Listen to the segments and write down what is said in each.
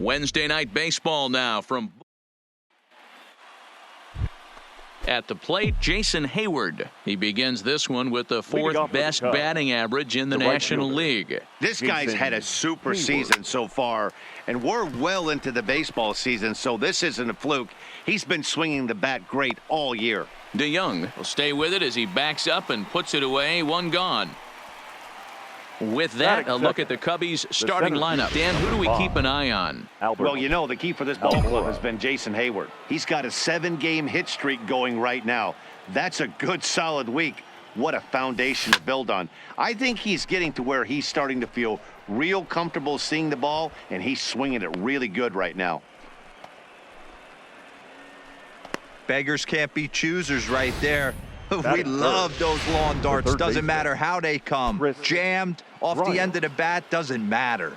Wednesday night baseball now from at the plate, Jason Hayward. He begins this one with the fourth best batting average in the National League. This guy's had a super season so far, and we're well into the baseball season, so this isn't a fluke. He's been swinging the bat great all year. DeYoung will stay with it as he backs up and puts it away. One gone. With that, a look at the Cubbies' starting lineup. Dan, who do we keep an eye on? Well, you know, the key for this ball club has been Jason Hayward. He's got a 7-game hit streak going right now. That's a good, solid week. What a foundation to build on. I think he's getting to where he's starting to feel real comfortable seeing the ball, and he's swinging it really good right now. Beggars can't be choosers right there. We love those long darts. Doesn't matter how they come. Jammed off the end of the bat, doesn't matter.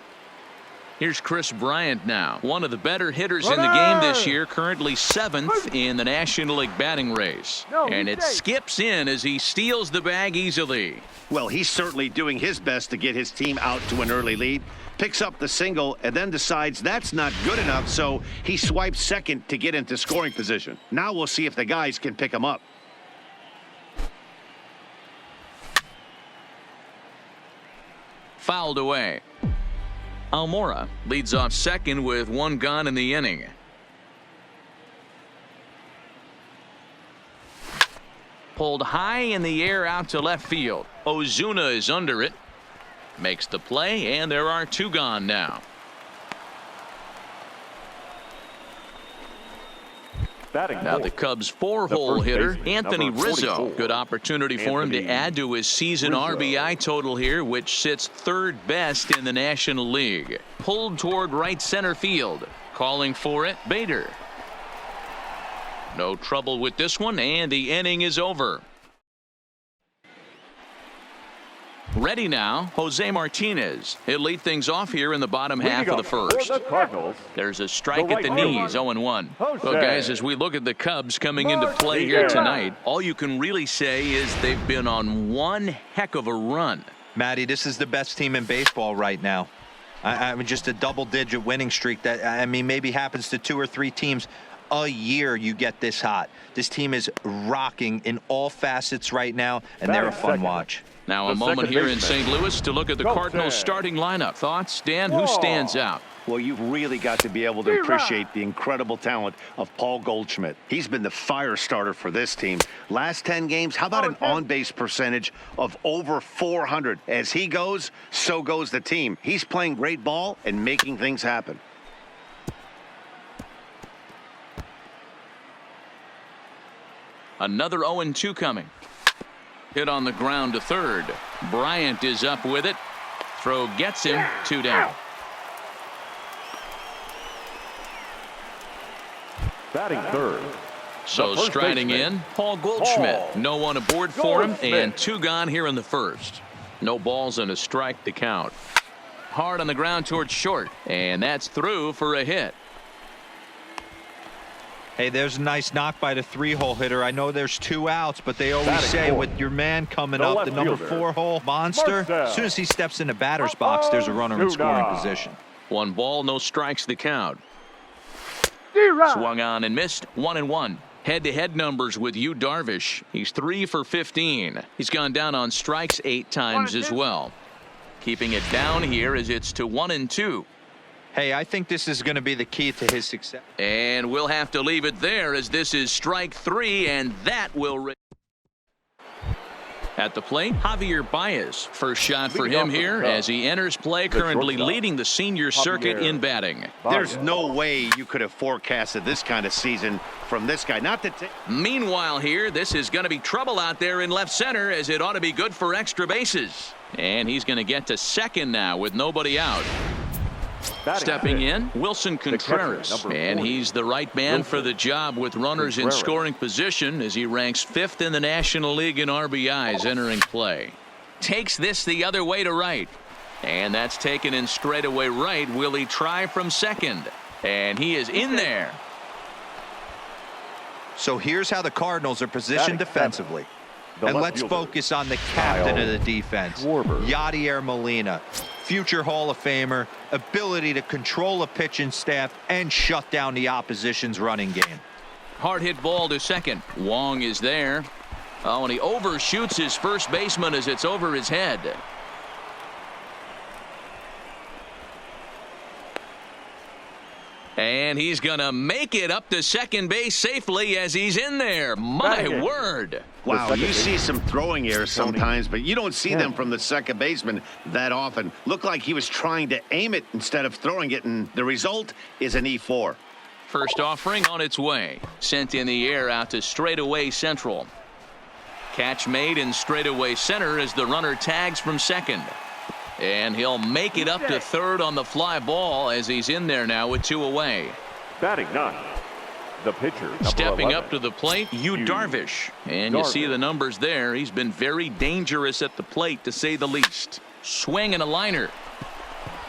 Here's Chris Bryant now. One of the better hitters in the game this year, currently 7th in the National League batting race. And it skips in as he steals the bag easily. Well, he's certainly doing his best to get his team out to an early lead. Picks up the single and then decides that's not good enough, so he swipes second to get into scoring position. Now we'll see if the guys can pick him up. Fouled away. Almora leads off second with one gone in the inning. Pulled high in the air out to left field. Ozuna is under it. Makes the play, and there are 2 gone now. Now the Cubs' 4-hole hitter, Anthony Rizzo. Good opportunity for him to add to his season RBI total here, which sits 3rd best in the National League. Pulled toward right center field. Calling for it, Bader. No trouble with this one, and the inning is over. Ready now, Jose Martinez. He'll lead things off here in the bottom half of the first. There's a strike at the knees, 0-1. Well, guys, as we look at the Cubs coming into play here tonight, all you can really say is they've been on one heck of a run. Matty, this is the best team in baseball right now. I mean, just a double-digit winning streak that, I mean, maybe happens to 2 or 3 teams a year you get this hot. This team is rocking in all facets right now, and they're a fun watch. Now a moment here in St. Louis to look at the Cardinals starting lineup. Thoughts, Dan? Who stands out? Well, you've really got to be able to appreciate the incredible talent of Paul Goldschmidt. He's been the fire starter for this team. Last 10 games, how about an on-base percentage of over 400? As he goes, so goes the team. He's playing great ball and making things happen. Another 0-2 coming. Hit on the ground to third. Bryant is up with it. Throw gets him. 2 down. Batting third. So striding in, Paul Goldschmidt. No one aboard for him, and 2 gone here in the first. No balls and a strike to count. Hard on the ground towards short, and that's through for a hit. Hey, there's a nice knock by the 3-hole hitter. I know there's 2 outs, but they always say with your man coming up, the number 4-hole monster, as soon as he steps in the batter's box, there's a runner in scoring position. 1 ball, no strikes to count. Swung on and missed. 1-1. Head-to-head numbers with Yu Darvish. He's 3 for 15. He's gone down on strikes 8 times as well. Keeping it down here as it's to 1-2. Hey, I think this is going to be the key to his success. And we'll have to leave it there as this is strike 3, and that will. At the plate, Javier Baez. First shot for him here as he enters play, currently leading the senior circuit in batting. There's no way you could have forecasted this kind of season from this guy. Meanwhile here, this is going to be trouble out there in left center as it ought to be good for extra bases. And he's going to get to second now with nobody out. Stepping in, Wilson Contreras, and he's the right man for the job with runners in scoring position as he ranks 5th in the National League in RBIs entering play. Takes this the other way to right, and that's taken in straightaway right. Will he try from second? And he is in there. So here's how the Cardinals are positioned defensively. And let's focus on the captain of the defense, Yadier Molina. future Hall of Famer, ability to control a pitching staff and shut down the opposition's running game. Hard hit ball to second. Wong is there. Oh, and he overshoots his first baseman as it's over his head. And he's going to make it up to second base safely as he's in there. My word. Wow, you see some throwing errors sometimes, but you don't see them from the second baseman that often. Looked like he was trying to aim it instead of throwing it, and the result is an E4. First offering on its way. Sent in the air out to straightaway central. Catch made in straightaway center as the runner tags from second. And he'll make it up to third on the fly ball as he's in there now with 2 away. Batting 9, the pitcher. Stepping 11. up to the plate, Yu Darvish. And you see the numbers there. He's been very dangerous at the plate, to say the least. Swing and a liner.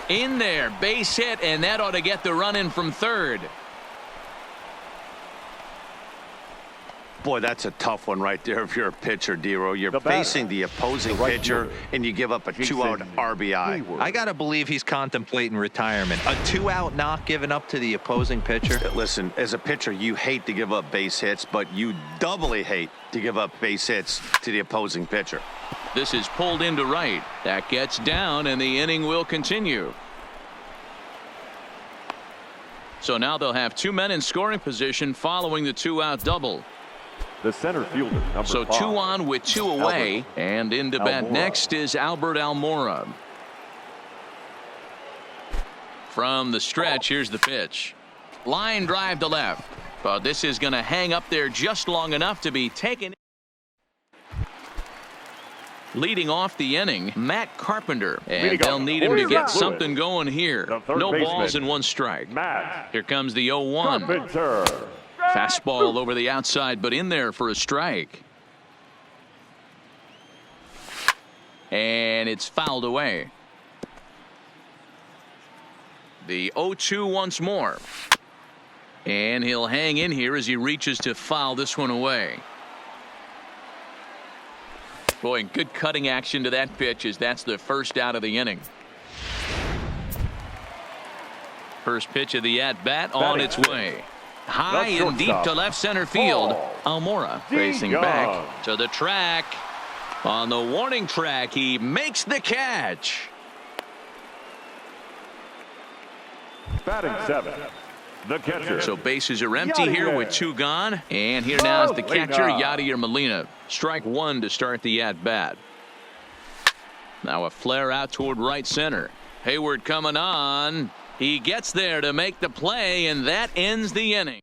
In there, base hit, and that ought to get the run in from third. Boy, that's a tough one right there if you're a pitcher, Dero. You're facing the opposing pitcher, and you give up a 2-out RBI. I got to believe he's contemplating retirement. A 2-out knock given up to the opposing pitcher. Listen, as a pitcher, you hate to give up base hits, but you doubly hate to give up base hits to the opposing pitcher. This is pulled into right. That gets down, and the inning will continue. So now they'll have 2 men in scoring position following the 2-out double. The center fielder, number So 5. 2 on with 2 away. Albert And into bat Almora. next is Albert Almora. From the stretch, here's the pitch. Line drive to left. But this is going to hang up there just long enough to be taken. Leading off the inning, Matt Carpenter. And they'll need him to get something going here. No balls and 1 strike. Matt Here comes the 0-1. Carpenter. Fastball over the outside, but in there for a strike. And it's fouled away. The 0-2 once more. And he'll hang in here as he reaches to foul this one away. Boy, good cutting action to that pitch as that's the first out of the inning. First pitch of the at-bat on its way. High and deep to left center field. Almora racing back to the track. On the warning track, he makes the catch. Batting 7, the catcher. So bases are empty here with 2 gone. And here now is the catcher, Yadier Molina. Strike 1 to start the at-bat. Now a flare out toward right center. Hayward coming on. He gets there to make the play, and that ends the inning.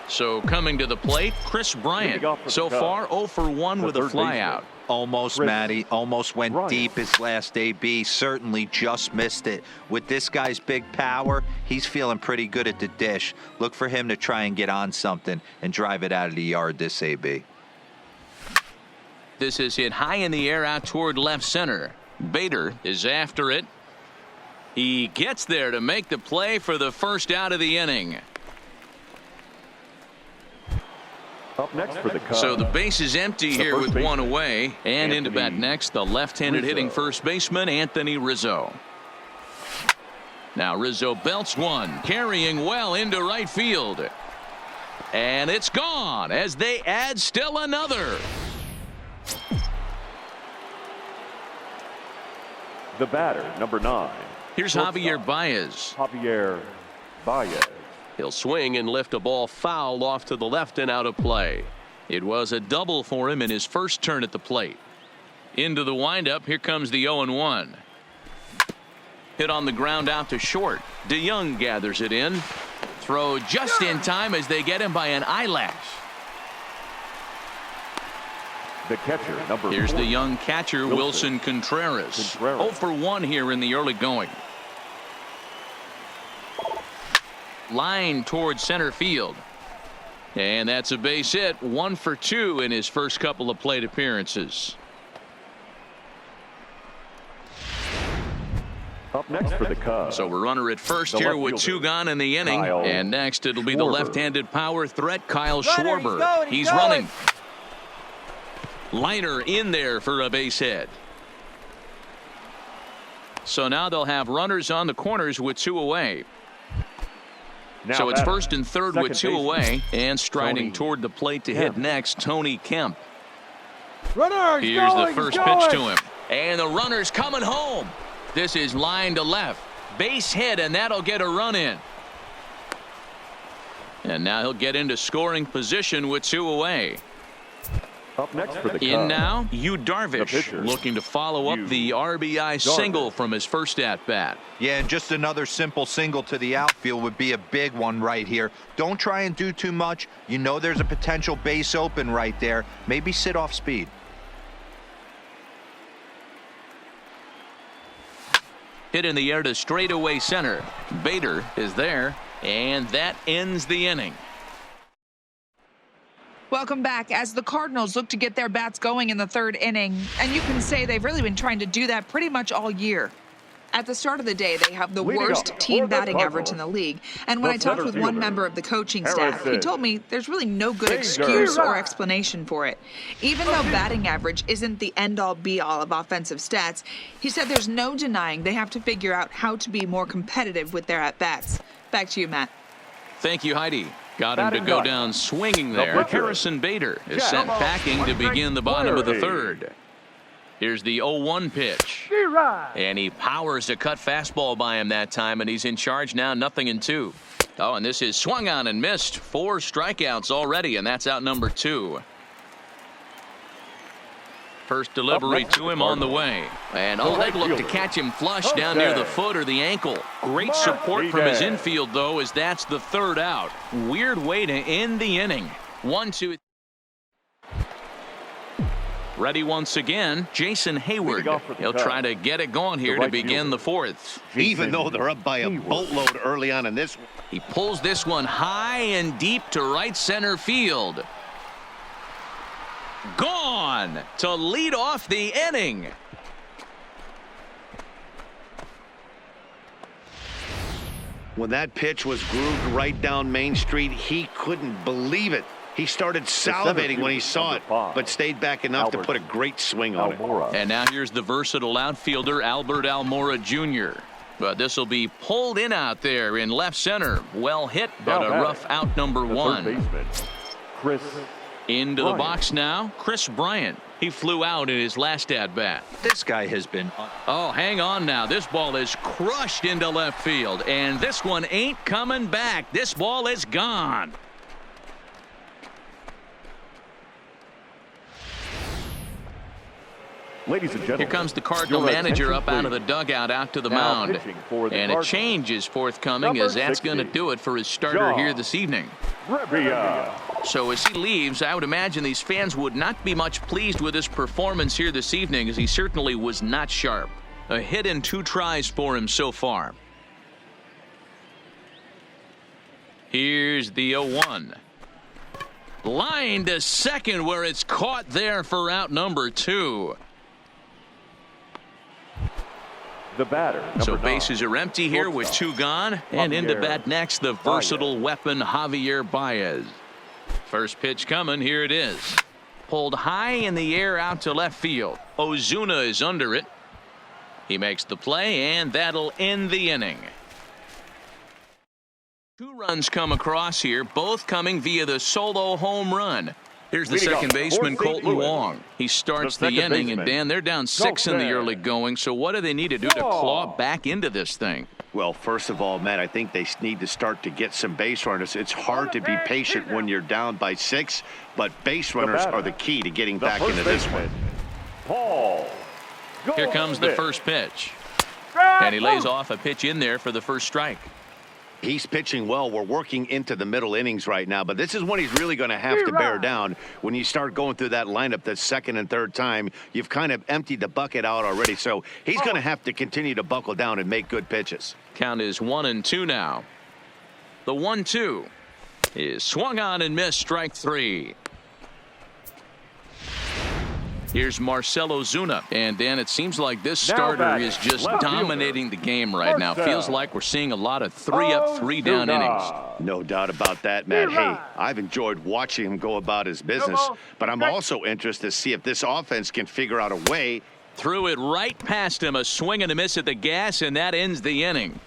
So coming to the plate, Chris Bryant. So far 0 for 1 with a flyout. Almost, Matty. Almost went deep his last AB. Certainly just missed it. With this guy's big power, he's feeling pretty good at the dish. Look for him to try and get on something and drive it out of the yard this AB. This is hit high in the air out toward left center. Bader is after it. He gets there to make the play for the first out of the inning. Up next for the Cubs. So the base is empty here with 1 away. And into bat next, the left-handed hitting first baseman, Anthony Rizzo. Now Rizzo belts one, carrying well into right field. And it's gone as they add still another. The batter, number 9. Here's Javier Baez. Javier Baez. He'll swing and lift a ball foul off to the left and out of play. It was a double for him in his first turn at the plate. Into the windup, here comes the 0-1. Hit on the ground out to short. DeYoung gathers it in. Throw just in time as they get him by an eyelash. The catcher, number 4. Here's the young catcher, Wilson Contreras. 0 for 1 here in the early going. Line towards center field. And that's a base hit. 1 for 2 in his first couple of plate appearances. Up next for the Cubs. So we're runner at first here with 2 gone in the inning. Kyle And next it'll be the Schwarber. left-handed power threat, Kyle Schwarber. He's running. Liner in there for a base hit. So now they'll have runners on the corners with 2 away. Now So it's batter, 1st and 3rd with 2 second away. baseman, And striding Tony toward the plate to Kemp. hit next, Tony Kemp. Runner, Here's the first pitch to him. And the runner's coming home. This is line to left. Base hit, and that'll get a run in. And now he'll get into scoring position with 2 away. Up next for the In Cubs, now, Yu the Darvish, pitcher, looking to follow up Yu the RBI single from his first at-bat. Yeah, and just another simple single to the outfield would be a big one right here. Don't try and do too much. You know there's a potential base open right there. Maybe sit off speed. Hit in the air to straightaway center. Bader is there, and that ends the inning. Welcome back as the Cardinals look to get their bats going in the 3rd inning. And you can say they've really been trying to do that pretty much all year. At the start of the day, they have the Leading worst off team for the batting average Cardinals, in the league. And when the I talked center with one fielder, member of the coaching staff, he Harrison told me there's really no good Bader. excuse or explanation for it. Even though batting average isn't the end-all be-all of offensive stats, he said there's no denying they have to figure out how to be more competitive with their at-bats. Back to you, Matt. Thank you, Heidi. Got him to Batting go ninth, down swinging the there. pitcher, Harrison Bader is Jack. sent packing to begin the bottom of the Flaherty. 3rd. Here's the 0-1 pitch. And he powers a cut fastball by him that time, and he's in charge now, 0-2. Oh, and this is swung on and missed. 4 strikeouts already, and that's out number 2. First delivery next, to him on the way. And The they'd right look to fielder, catch him flush down near the Jose. foot or the ankle. Great Mark support from his Eden. infield, though, as that's the 3rd out. Weird way to end the inning. 1-2. Ready once again, Jason Hayward. Leading off for the He'll Cubs, try to get it going here the right to begin fielder, the 4th. Even though they're up by a Hayward. boatload early on in this one. He pulls this one high and deep to right center field. Gone to lead off the inning. When that pitch was grooved right down Main Street, he couldn't believe it. He started salivating when he saw it, number 5, but stayed back enough to Albert put a great swing on it. Almora. And now here's the versatile outfielder, Albert Almora Jr. But this will be pulled in out there in left center. Well hit, but Now a batting, rough out number the 1. third baseman, Chris Into the Bryant. box now, Chris Bryant. He flew out in his last at-bat. This guy has been... Oh, hang on now. This ball is crushed into left field, and this one ain't coming back. This ball is gone. Ladies and gentlemen, Here comes the Cardinal your manager attention, up out of the please. dugout out to the Now mound. pitching for the And a Cardinals, change is forthcoming, number as that's going to 60, do it for his starter John here this evening. Revia. So as he leaves, I would imagine these fans would not be much pleased with his performance here this evening, as he certainly was not sharp. A hit and 2 tries for him so far. Here's the 0-1. Line to second, where it's caught there for out number 2. The batter, So number 9, bases are empty here with 2 gone. And into Javier bat next, the versatile weapon, Javier Baez. First pitch coming. Here it is. Pulled high in the air out to left field. Ozuna is under it. He makes the play, and that'll end the inning. 2 runs come across here, both coming via the solo home run. Here's the Leading second off, baseman, fourth, St. Colton Louis. Wong. He starts The the second inning, and baseman, Dan, they're down 6 in the Gomez. early going. So what do they need to do to claw back into this thing? Well, first of all, Matt, I think they need to start to get some base runners. It's hard to be patient when you're down by 6, but base runners batter, are the key to getting the back first into this baseman, one. Paul. Here comes the Goldschmidt. first pitch. And he lays off a pitch in there for the first strike. He's pitching well. We're working into the middle innings right now, but this is when he's really going to have to bear down. When you start going through that lineup the second and third time, you've kind of emptied the bucket out already, so he's going to have to continue to buckle down and make good pitches. Count is 1-2 now. The 1-2 is swung on and missed, strike 3. Here's Marcell Ozuna. And Dan, it seems like this Now starter batting, is just left fielder, dominating the game right now. Marcell Feels like we're seeing a lot of 3-up, 3-down innings. No doubt about that, Matt. Hey, I've enjoyed watching him go about his business, but I'm also interested to see if this offense can figure out a way Threw it right past him, a swing and a miss at the gas, and that ends the inning.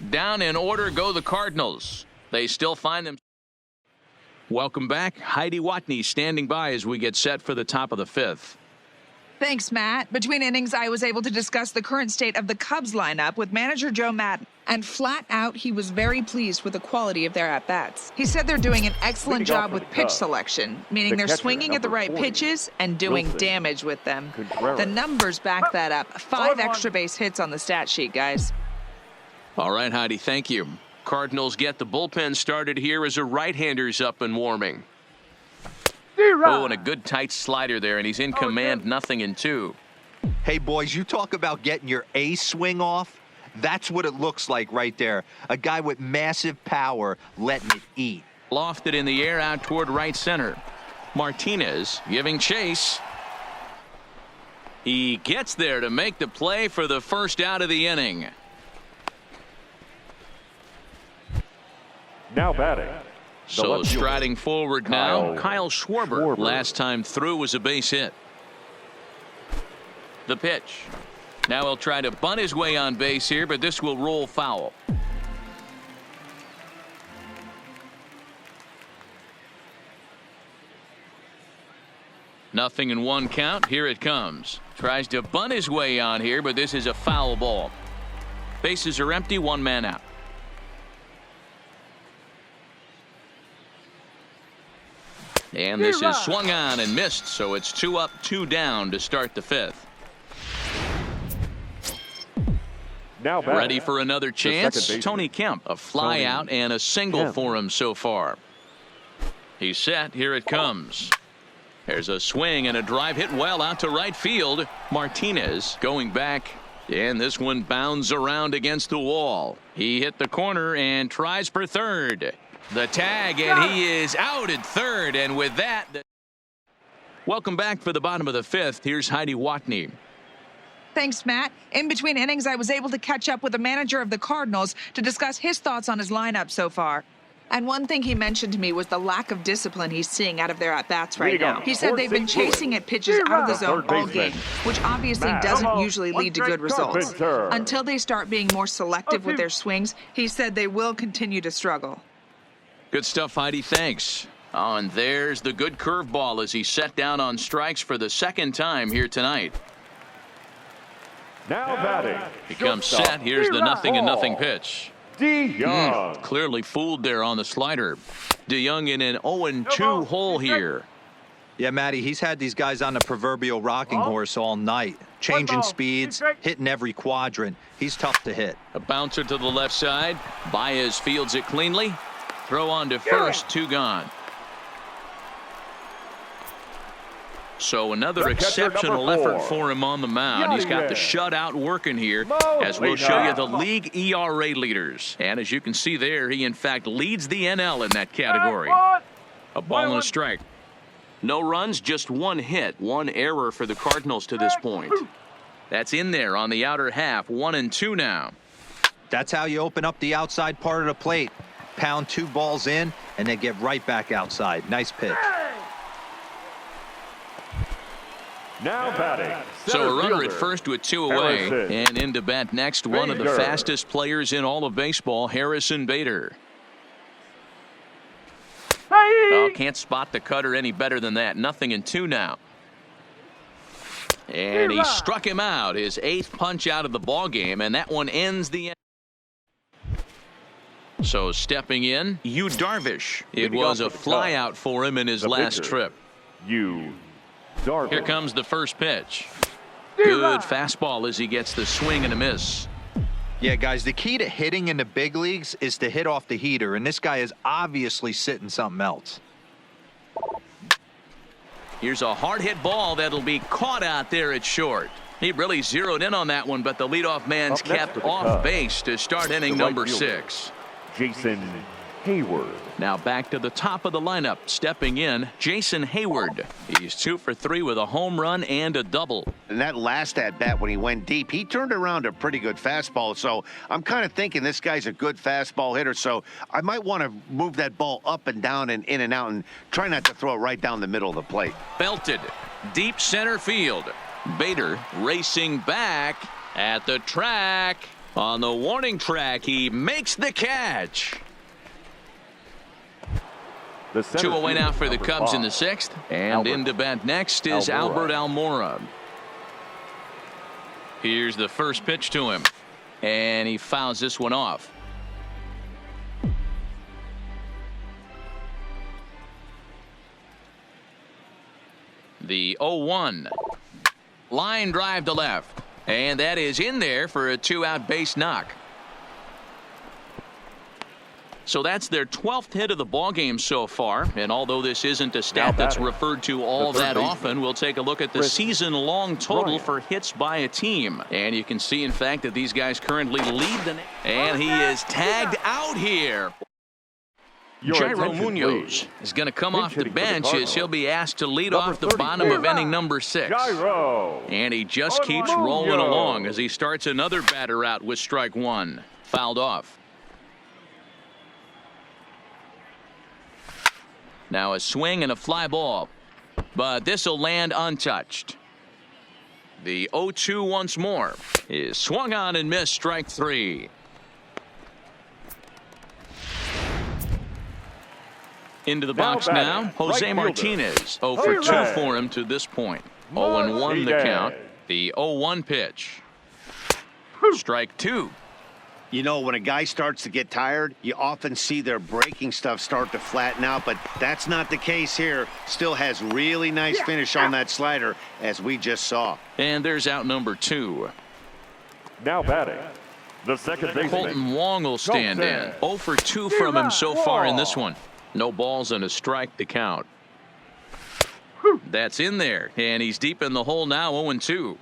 Down in order go the Cardinals. They still find them. Welcome back. Heidi Watney standing by as we get set for the top of the fifth. Thanks, Matt. Between innings, I was able to discuss the current state of the Cubs lineup with manager Joe Maddon. And flat out, he was very pleased with the quality of their at-bats. He said they're doing an excellent job with pitch selection, meaning they're swinging at the right pitches and doing damage with them. The numbers back that up. 5 extra base hits on the stat sheet, guys. All right, Heidi, thank you. Cardinals get the bullpen started here as a right-hander's up and warming. Oh, and a good tight slider there, and he's in command, 0-2. Hey, boys, you talk about getting your A swing off. That's what it looks like right there. A guy with massive power letting it eat. Lofted in the air out toward right center. Martinez giving chase. He gets there to make the play for the first out of the inning. Now batting. So striding forward now, Kyle Schwarber. Last time through was a base hit. The pitch. Now he'll try to bunt his way on base here, but this will roll foul. Nothing in 1 count. Here it comes. Tries to bunt his way on here, but this is a foul ball. Bases are empty, 1 man out. And this is swung on and missed, so it's 2 up, 2 down to start the 5th. Now batting. Ready for another chance. Tony Kemp, a fly out and a single for him so far. He's set. Here it comes. There's a swing and a drive hit well out to right field. Martinez going back, and this one bounds around against the wall. He hit the corner and tries for third. The tag, and he is out at third, and with that, welcome back for the bottom of the 5th. Here's Heidi Watney. Thanks, Matt. In between innings, I was able to catch up with the manager of the Cardinals to discuss his thoughts on his lineup so far. And one thing he mentioned to me was the lack of discipline he's seeing out of their at-bats right now. He said they've been chasing at pitches out of the zone all game, which obviously doesn't usually lead to good results. Until they start being more selective with their swings, he said they will continue to struggle. Good stuff, Heidi. Thanks. Oh, and there's the good curveball as he's set down on strikes for the 2nd time here tonight. Now batting. He comes set. Here's the 0-0 pitch. DeYoung. Clearly fooled there on the slider. DeYoung in an 0-2 hole here. Yeah, Matty, he's had these guys on the proverbial rocking horse all night. Changing speeds, hitting every quadrant. He's tough to hit. A bouncer to the left side. Baez fields it cleanly. Throw on to first, 2 gone. So another exceptional effort for him on the mound. He's got the shutout working here, as we'll show you the league ERA leaders. And as you can see there, he in fact leads the NL in that category. A ball and a strike. No runs, just 1 hit, 1 error for the Cardinals to this point. That's in there on the outer half, 1-2 now. That's how you open up the outside part of the plate. Pound 2 balls in, and then get right back outside. Nice pitch. Now batting. So a runner at first with 2 away. And in to bat next, one of the fastest players in all of baseball, Harrison Bader. Oh, can't spot the cutter any better than that. 0-2 now. And he struck him out, his 8th punch out of the ball game, and that one ends the end. So stepping in, Yu Darvish. It was a flyout for him in his last trip. Yu Darvish. Here comes the first pitch. Good fastball as he gets the swing and a miss. Yeah, guys, the key to hitting in the big leagues is to hit off the heater, and this guy is obviously sitting something else. Here's a hard hit ball that'll be caught out there at short. He really zeroed in on that one, but the leadoff man's kept off base to start inning number 6. Jason Hayward. Now back to the top of the lineup, stepping in, Jason Hayward. He's 2 for 3 with a home run and a double. And that last at-bat when he went deep, he turned around a pretty good fastball. So I'm kind of thinking this guy's a good fastball hitter. So I might want to move that ball up and down and in and out and try not to throw it right down the middle of the plate. Belted, deep center field. Bader racing back at the track. On the warning track, he makes the catch. The center 2 away now for the fielder, Cubs in number the 6th. 5. And Albert in to bat next is Albert Almora. Here's the first pitch to him. And he fouls this one off. The 0-1. Line drive to left. And that is in there for a 2-out base knock. So that's their 12th hit of the ballgame so far. And although this isn't a stat that's referred to all that often, we'll take a look at the season-long total for hits by a team. And you can see, in fact, that these guys currently lead the... And he is tagged out here. Jairo Munoz is going to come off the bench as he'll be asked to lead off the bottom of inning number 6. And he just keeps rolling along as he starts another batter out with strike 1. Fouled off. Now a swing and a fly ball. But this will land untouched. The 0-2 once more is swung on and missed, strike 3. Into the box now, Jose Martinez. 0 for 2 for him to this point. 0-1 the count. The 0-1 pitch. Strike 2. You know, when a guy starts to get tired, you often see their breaking stuff start to flatten out, but that's not the case here. Still has really nice finish on that slider, as we just saw. And there's out number 2. Now batting, the second baseman, Colton Wong will stand in. 0 for 2 from him so far in this one. No balls and a strike to count. That's in there, and he's deep in the hole now, 0-2.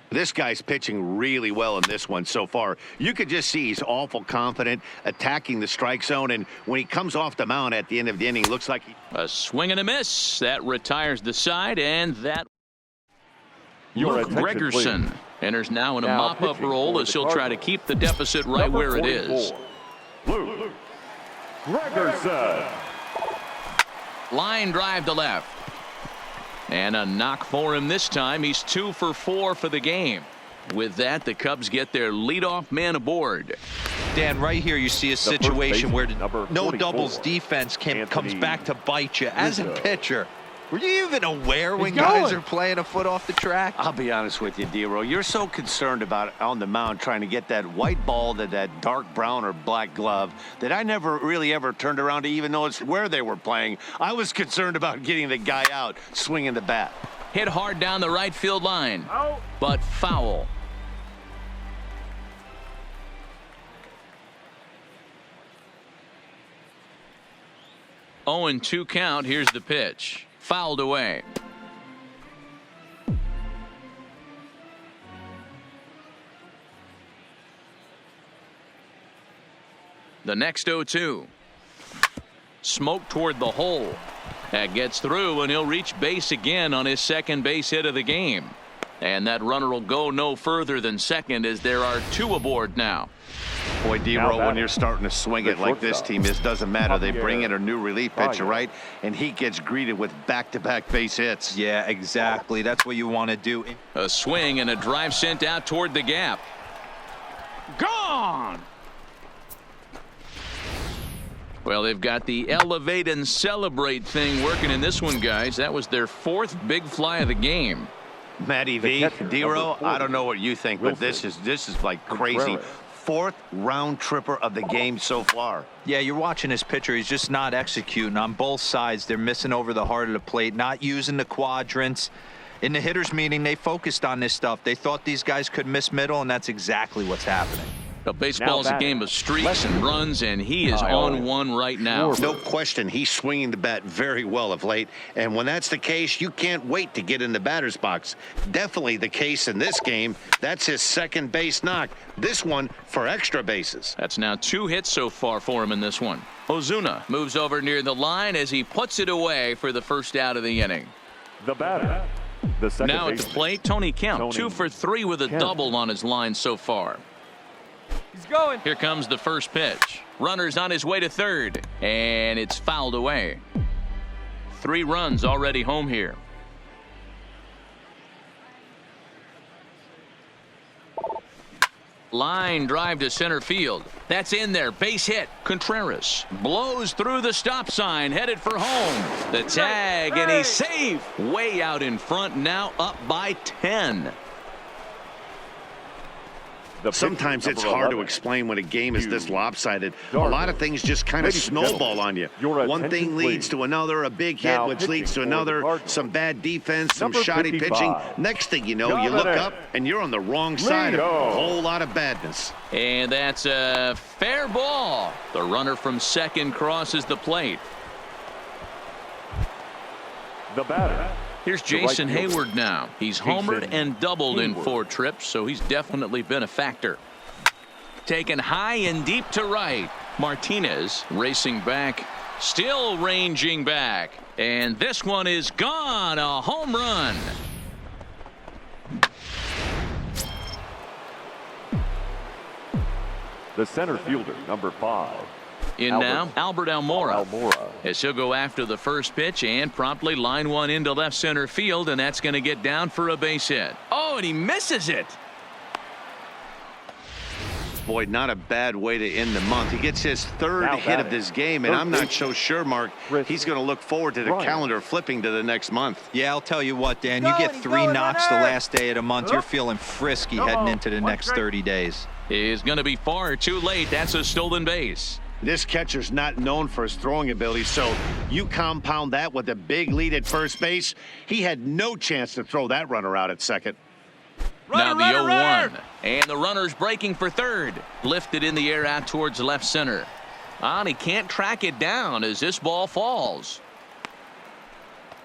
This guy's pitching really well in this one so far. You could just see he's awful confident, attacking the strike zone, and when he comes off the mound at the end of the inning, looks like a swing and a miss. That retires the side, and that Your Luke attention, Gregerson please. enters now in a Now mop-up pitching role for as the he'll try to Cardinals. keep the deficit right Number where it is. 44, Luke Gregerson. Line drive to left. And a knock for him this time. He's 2 for 4 for the game. With that, the Cubs get their leadoff man aboard. Dan, right here you see a situation where number no 44, doubles defense comes back to bite you. As a Rizzo. pitcher, were you even aware when He's guys going. are playing a foot off the track? I'll be honest with you, D-Row. You're so concerned about on the mound trying to get that white ball to that dark brown or black glove that I never really ever turned around to even notice where they were playing. I was concerned about getting the guy out swinging the bat. Hit hard down the right field line, but foul. Oh, and 2 count. Here's the pitch. Fouled away. The next 0-2. Smoke toward the hole. That gets through, and he'll reach base again on his second base hit of the game. And that runner will go no further than second as there are 2 aboard now. Boy, D-Row, when you're starting to swing it like this team is, doesn't matter. They bring in a new relief pitcher, right? And he gets greeted with back-to-back base hits. Yeah, exactly. That's what you want to do. A swing and a drive sent out toward the gap. Gone! Well, they've got the elevate and celebrate thing working in this one, guys. That was their 4th big fly of the game. Matty V, D-Row, I don't know what you think, but this is like crazy. 4th round tripper of the game so far. Yeah, you're watching this pitcher. He's just not executing on both sides. They're missing over the heart of the plate, not using the quadrants. In the hitters meeting, they focused on this stuff. They thought these guys could miss middle, and that's exactly what's happening. Well, baseball is a game of streaks and runs, and he is on one right now. No question, he's swinging the bat very well of late, and when that's the case, you can't wait to get in the batter's box. Definitely the case in this game. That's his second base knock. This one for extra bases. That's now 2 hits so far for him in this one. Ozuna moves over near the line as he puts it away for the first out of the inning. The batter, the second Now at the baseman, plate, Tony Kemp, Tony 2 for 3 with a Kemp. double on his line so far. He's going. Here comes the first pitch. Runner's on his way to third, and it's fouled away. 3 runs already home here. Line drive to center field. That's in there. Base hit. Contreras blows through the stop sign, headed for home. The tag, and he's safe. Way out in front now, up by 10. Sometimes it's hard to explain when a game is this lopsided. A lot of things just kind of snowball on you. One thing leads to another, a big hit, which leads to another, some bad defense, some shoddy pitching. Next thing you know, you look up and you're on the wrong side of a whole lot of badness. And that's a fair ball. The runner from second crosses the plate. The batter. Here's Jason Hayward now. He's homered and doubled in 4 trips, so he's definitely been a factor. Taken high and deep to right. Martinez racing back, still ranging back. And this one is gone. A home run. The center fielder, number 5. In now, Albert Almora, as he'll go after the first pitch and promptly line one into left center field, and that's going to get down for a base hit. Oh, and he misses it. Boy, not a bad way to end the month. He gets his 3rd hit of this game, and I'm not so sure, Mark, he's going to look forward to the calendar flipping to the next month. Yeah, I'll tell you what, Dan, you get 3 knocks the last day of the month, you're feeling frisky heading into the next 30 days. Is going to be far too late. That's a stolen base. This catcher's not known for his throwing ability, so you compound that with a big lead at first base. He had no chance to throw that runner out at second. Now the 0-1, and the runner's breaking for third. Lifted in the air out towards left center. And he can't track it down as this ball falls.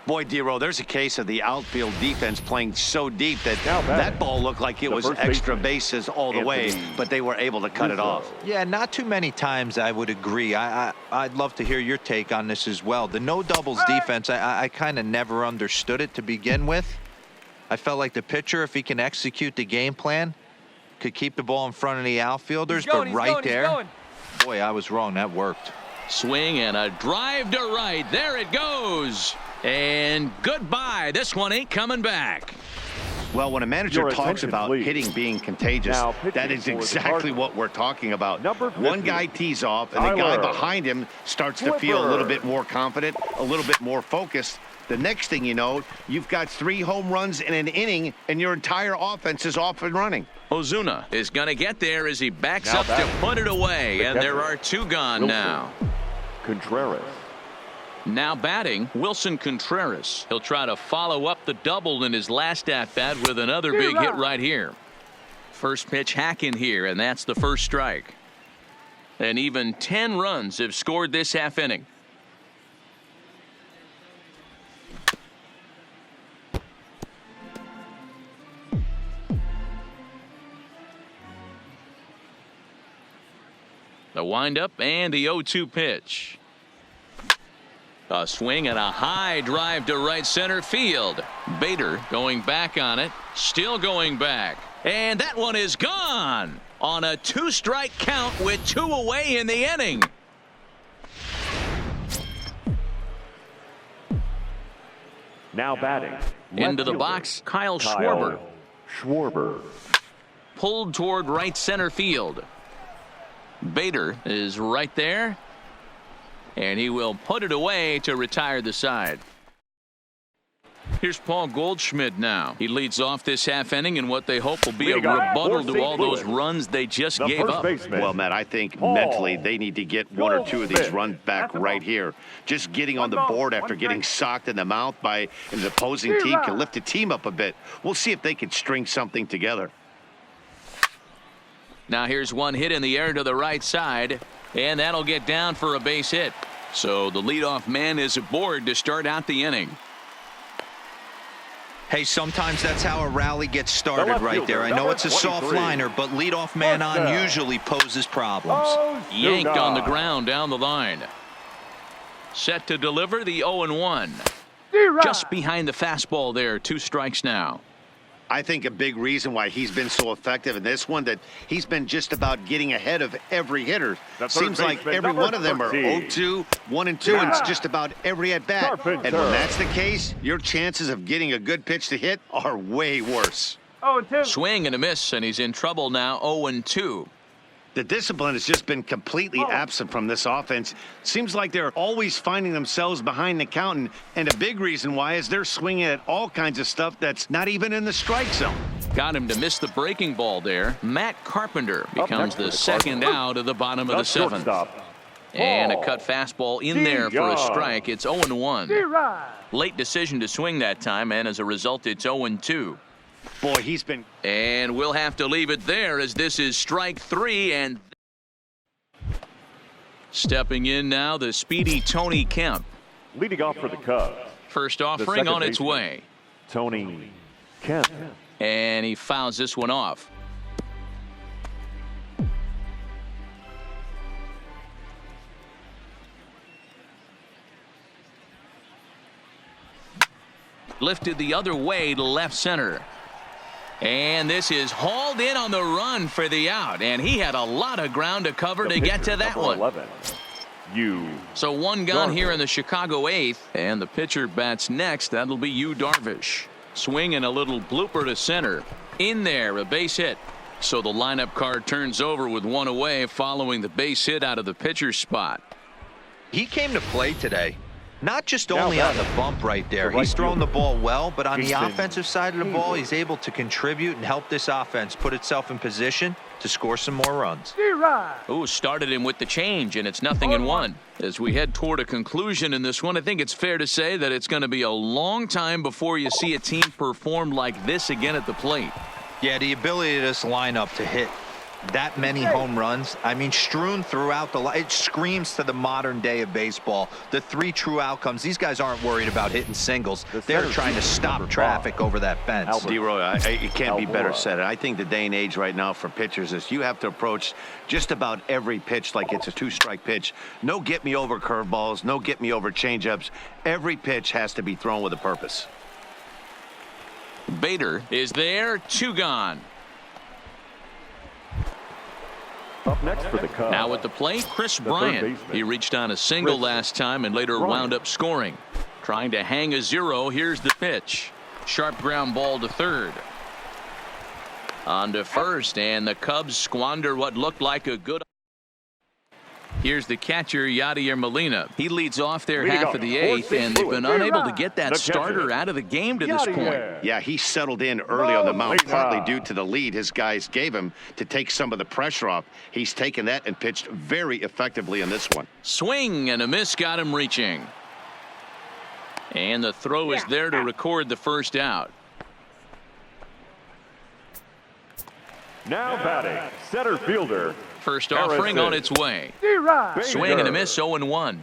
Boy, D-Row, there's a case of the outfield defense playing so deep that that ball looked like it was extra bases all the way, but they were able to cut it off. Yeah, not too many times I would agree. I'd love to hear your take on this as well. The no doubles defense, I kind of never understood it to begin with. I felt like the pitcher, if he can execute the game plan, could keep the ball in front of the outfielders, but right there, boy, I was wrong. That worked. Swing and a drive to right. There it goes. And goodbye. This one ain't coming back. Well, when a manager talks about hitting being contagious, that is exactly what we're talking about. One guy tees off, and the guy behind him starts to feel a little bit more confident, a little bit more focused. The next thing you know, you've got 3 home runs in an inning, and your entire offense is off and running. Ozuna is going to get there as he backs up to put it away, and there are 2 gone now. Contreras. Now batting, Wilson Contreras. He'll try to follow up the double in his last at-bat with another big hit right here. First pitch hack in here, and that's the first strike. And even 10 runs have scored this half inning. The windup and the 0-2 pitch. A swing and a high drive to right center field. Bader going back on it, still going back. And that one is gone on a 2-strike count with 2 away in the inning. Now batting. Into the box, Kyle Schwarber. Pulled toward right center field. Bader is right there. And he will put it away to retire the side. Here's Paul Goldschmidt now. He leads off this half inning in what they hope will be a rebuttal to all those runs they just gave up. Well, Matt, I think mentally they need to get 1 or 2 of these runs back right here. Just getting on the board after getting socked in the mouth by an opposing team can lift the team up a bit. We'll see if they can string something together. Now here's one hit in the air to the right side, and that'll get down for a base hit. So the leadoff man is aboard to start out the inning. Hey, sometimes that's how a rally gets started right there. I know it's a soft liner, but leadoff man on usually poses problems. Yanked on the ground down the line. Set to deliver the 0-1. Just behind the fastball there. 2 strikes now. I think a big reason why he's been so effective in this one that he's been just about getting ahead of every hitter. Seems like every one of them are 0-2, 1-2, and it's just about every at bat. And when that's the case, your chances of getting a good pitch to hit are way worse. 0-2. Swing and a miss, and he's in trouble now. 0-2. The discipline has just been completely absent from this offense. Seems like they're always finding themselves behind the count, and a big reason why is they're swinging at all kinds of stuff that's not even in the strike zone. Got him to miss the breaking ball there. Matt Carpenter becomes the second out of the bottom of the seventh. And a cut fastball in there for a strike. It's 0-1. Late decision to swing that time, and as a result, it's 0-2. Boy, he's been... And we'll have to leave it there as this is strike 3. And stepping in now, the speedy Tony Kemp. Leading off for the Cubs. First offering on its way. Tony Kemp. And he fouls this one off. Lifted the other way to left center. And this is hauled in on the run for the out. And he had a lot of ground to cover to get to that one. 11. So one gone here in the Chicago 8th. And the pitcher bats next. That'll be Darvish. Swing and a little blooper to center. In there, a base hit. So the lineup card turns over with one away following the base hit out of the pitcher's spot. He came to play today. Not just only on the bump right there. He's thrown the ball well, but on the offensive side of the ball, he's able to contribute and help this offense put itself in position to score some more runs. Ooh, started him with the change, and it's 0-1. As we head toward a conclusion in this one, I think it's fair to say that it's going to be a long time before you see a team perform like this again at the plate. Yeah, the ability of this lineup to hit that many home runs, I mean, strewn throughout it screams to the modern day of baseball. The 3 true outcomes. These guys aren't worried about hitting singles. They're trying to stop traffic over that fence. D-Roy, it can't be better said. I think the day and age right now for pitchers is you have to approach just about every pitch like it's a 2-strike pitch. No get-me-over curveballs, no get-me-over changeups. Every pitch has to be thrown with a purpose. Bader is there, 2 gone. Up next for the Cubs. Now at the plate, Chris Bryant. He reached on a single last time and later wound up scoring. Trying to hang a 0. Here's the pitch. Sharp ground ball to third. On to first, and the Cubs squander what looked like a good. Here's the catcher, Yadier Molina. He leads off their half of the 8th, and they've been unable to get that starter out of the game to this point. Yeah, he settled in early on the mound, partly due to the lead his guys gave him to take some of the pressure off. He's taken that and pitched very effectively in this one. Swing and a miss got him reaching. And the throw is there to record the first out. Now batting, center fielder. First offering on its way. Swing and a miss, 0-1.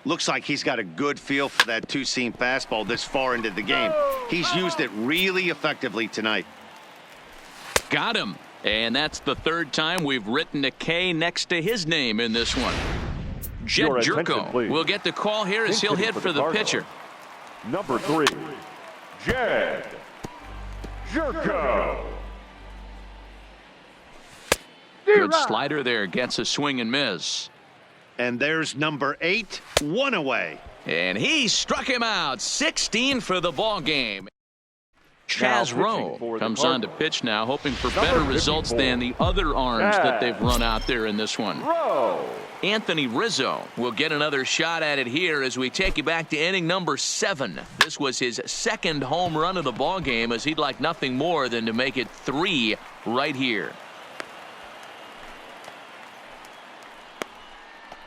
Looks like he's got a good feel for that 2-seam fastball this far into the game. He's used it really effectively tonight. Got him. And that's the 3rd time we've written a K next to his name in this one. Jed Jerko will get the call here as he'll hit for the pitcher. Number 3, Jed Jerko. Good slider there, gets a swing and miss. And there's number 8, 1 away. And he struck him out. 16 for the ball game. Chaz Rowe comes on to pitch now, hoping for better results than the other arms that they've run out there in this one. Anthony Rizzo will get another shot at it here as we take you back to inning number 7. This was his 2nd home run of the ball game, as he'd like nothing more than to make it 3 right here.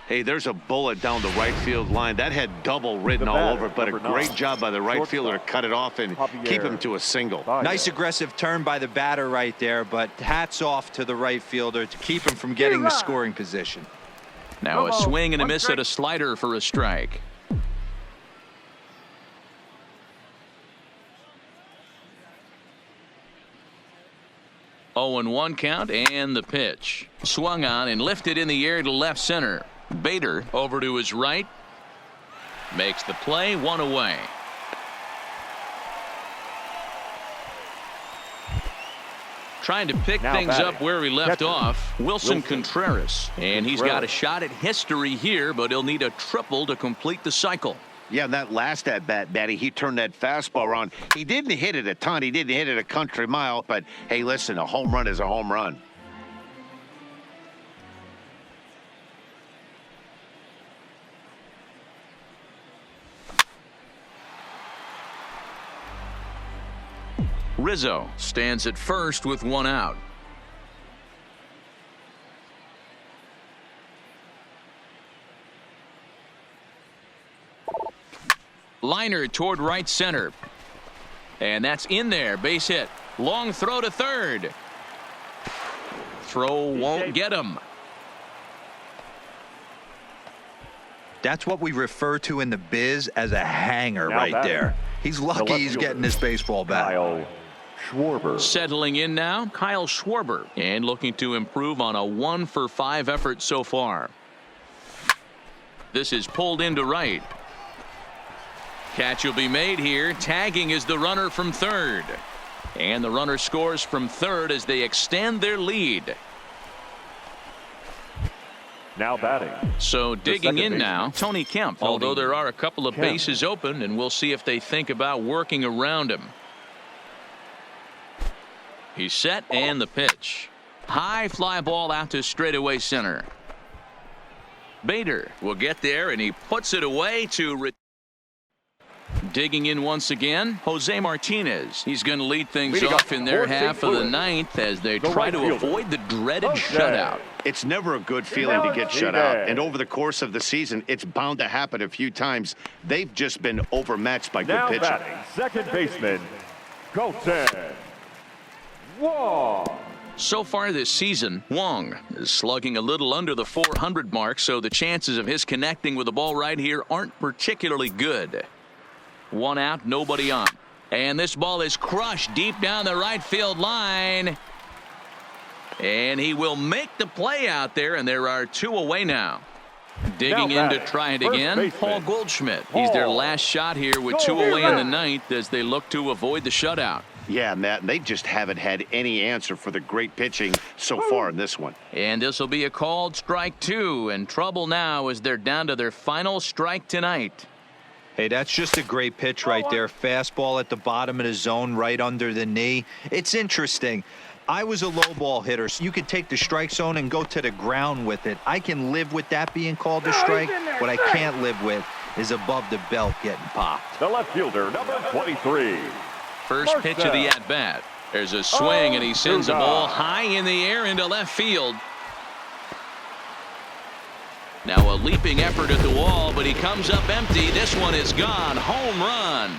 Hey, there's a bullet down the right field line. That had double written all over it, but a great job by the right fielder to cut it off and keep him to a single. Nice aggressive turn by the batter right there, but hats off to the right fielder to keep him from getting the scoring position. Now a swing and a miss at a slider for a strike. Oh, and 1 count, and the pitch. Swung on and lifted in the air to left center. Bader over to his right. Makes the play, 1 away. Trying to pick things up where he left off, Wilson Contreras. And he's got a shot at history here, but he'll need a triple to complete the cycle. Yeah, that last at-bat, Matty, he turned that fastball around. He didn't hit it a ton. He didn't hit it a country mile. But, hey, listen, a home run is a home run. Rizzo stands at first with one out. Liner toward right center. And that's in there. Base hit. Long throw to third. Throw won't get him. That's what we refer to in the biz as a hanger Now right batting. there. He's lucky he's fielder, getting his baseball back. Kyle Schwarber. Settling in now, Kyle Schwarber. And looking to improve on a 1-for-5 effort so far. This is pulled into right. Catch will be made here. Tagging is the runner from third. And the runner scores from third as they extend their lead. Now batting. So digging in baseman, now, Tony Kemp. Although there are a couple of Kemp. bases open, and we'll see if they think about working around him. He's set, and the pitch. High fly ball out to straightaway center. Bader will get there, and he puts it away to digging in once again, Jose Martinez. He's going to lead things Leading off up, in their Jorge half of the Lewis. ninth as they The try right to fielder. avoid the dreaded Jose. shutout. It's never a good feeling to get shut out. And over the course of the season, it's bound to happen a few times. They've just been overmatched by good Now pitching. batting, second baseman, Colton Wong. So far this season, Wong is slugging a little under the 400 mark, so the chances of his connecting with the ball right here aren't particularly good. One out, nobody on. And this ball is crushed deep down the right field line. And he will make the play out there, and there are two away now. Digging in to try it First again, baseman, Paul Goldschmidt. He's their last shot here with two away in the ninth as they look to avoid the shutout. Yeah, Matt, and they just haven't had any answer for the great pitching so far in this one. And this will be a called strike two, and trouble now as they're down to their final strike tonight. Hey, that's just a great pitch right there. Fastball at the bottom of the zone, right under the knee. It's interesting. I was a low ball hitter, so you could take the strike zone and go to the ground with it. I can live with that being called a strike. What I can't live with is above the belt getting popped. The left fielder, number 23. First pitch of the at-bat. There's a swing, and he sends a Duda. ball high in the air into left field. Now a leaping effort at the wall, but he comes up empty. This one is gone. Home run.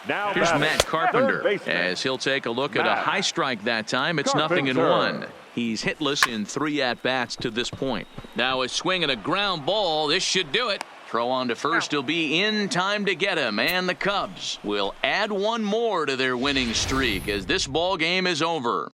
Now Here's batting, Matt Carpenter third baseman, as he'll take a look at a high strike that time. It's nothing in Carpenter. one. He's hitless in 3 at-bats to this point. Now a swing and a ground ball. This should do it. Throw on to first. He'll be in time to get him. And the Cubs will add one more to their winning streak as this ball game is over.